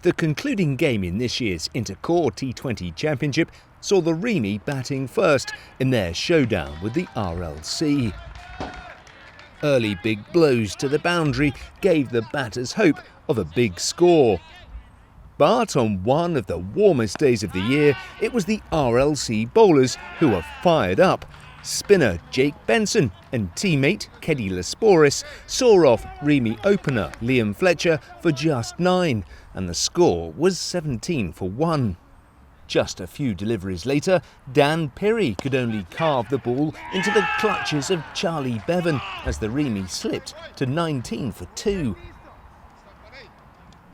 The concluding game in this year's Intercore T20 Championship saw the Remy batting first in their showdown with the RLC. Early big blows to the boundary gave the batters hope of a big score. But on one of the warmest days of the year, it was the RLC bowlers who were fired up. Spinner Jake Benson and teammate Keddy Lesporis saw off Remy opener Liam Fletcher for just 9, and the score was 17 for 1. Just a few deliveries later, Dan Pirrie could only carve the ball into the clutches of Charlie Bevan as the Remy slipped to 19 for 2.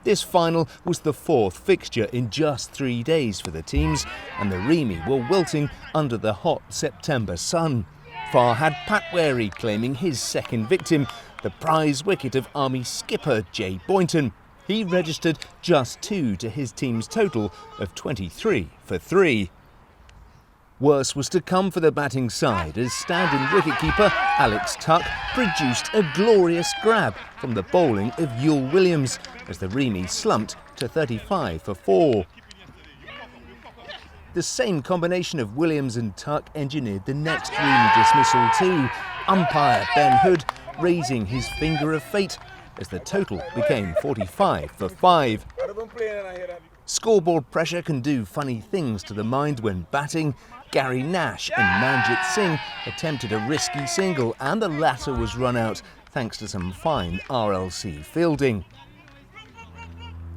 This final was the fourth fixture in just 3 days for the teams, and the Remy were wilting under the hot September sun. Farhad Patwary claiming his second victim, the prize wicket of Army skipper Jay Boynton. He registered just 2 to his team's total of 23 for 3. Worse was to come for the batting side as stand-in wicketkeeper Alex Tuck produced a glorious grab from the bowling of Yul Williams as the Remy slumped to 35 for 4. The same combination of Williams and Tuck engineered the next Remy dismissal too, umpire Ben Hood raising his finger of fate as the total became 45 for 5. Scoreboard pressure can do funny things to the mind when batting. Gary Nash and Manjit Singh attempted a risky single and the latter was run out thanks to some fine RLC fielding.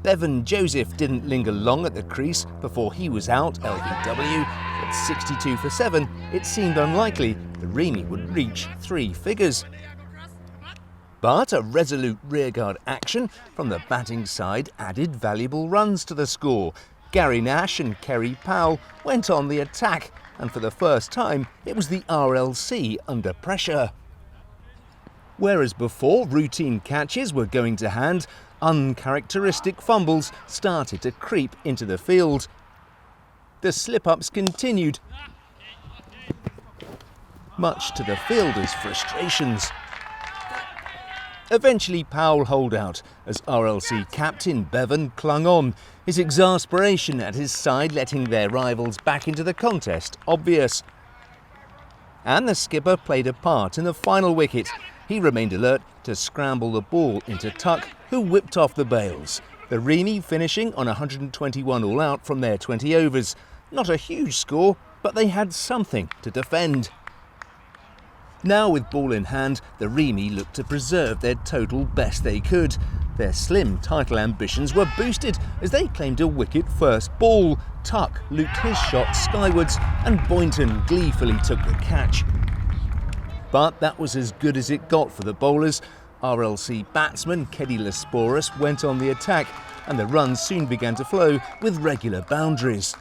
Bevan Joseph didn't linger long at the crease before he was out LBW. At 62 for 7, it seemed unlikely the Remy would reach 3 figures. But a resolute rearguard action from the batting side added valuable runs to the score. Gary Nash and Kerry Powell went on the attack, and for the first time it was the RLC under pressure. Whereas before routine catches were going to hand, uncharacteristic fumbles started to creep into the field. The slip-ups continued, much to the fielders' frustrations. Eventually Powell holed out as RLC captain Bevan clung on, his exasperation at his side letting their rivals back into the contest obvious. And the skipper played a part in the final wicket. He remained alert to scramble the ball into Tuck, who whipped off the bails. The Remy finishing on 121 all out from their 20 overs. Not a huge score, but they had something to defend. Now with ball in hand, the Remy looked to preserve their total best they could. Their slim title ambitions were boosted as they claimed a wicket first ball. Tuck looped his shot skywards and Boynton gleefully took the catch. But that was as good as it got for the bowlers. RLC batsman Keddy Lesporis went on the attack and the runs soon began to flow with regular boundaries.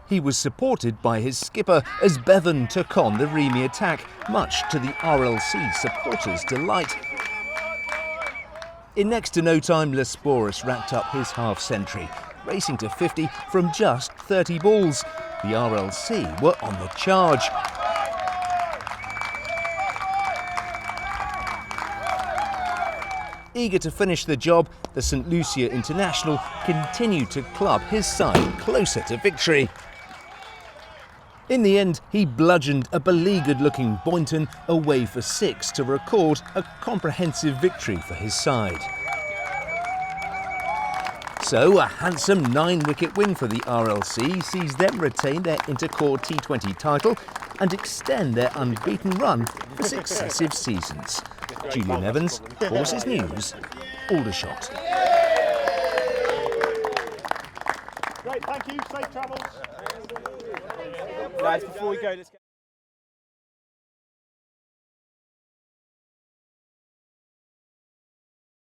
He was supported by his skipper as Bevan took on the Remy attack, much to the RLC supporters' delight. In next to no time, Lesporis racked up his half-century, racing to 50 from just 30 balls. The RLC were on the charge. Eager to finish the job, the St Lucia international continued to club his side closer to victory. In the end, he bludgeoned a beleaguered-looking Boynton away for 6 to record a comprehensive victory for his side. So, a handsome 9-wicket win for the RLC sees them retain their Intercore T20 title and extend their unbeaten run for successive seasons. Julian Evans, Horses News, Aldershot. Great, thank you. Safe travels. Guys, before we go, let's get...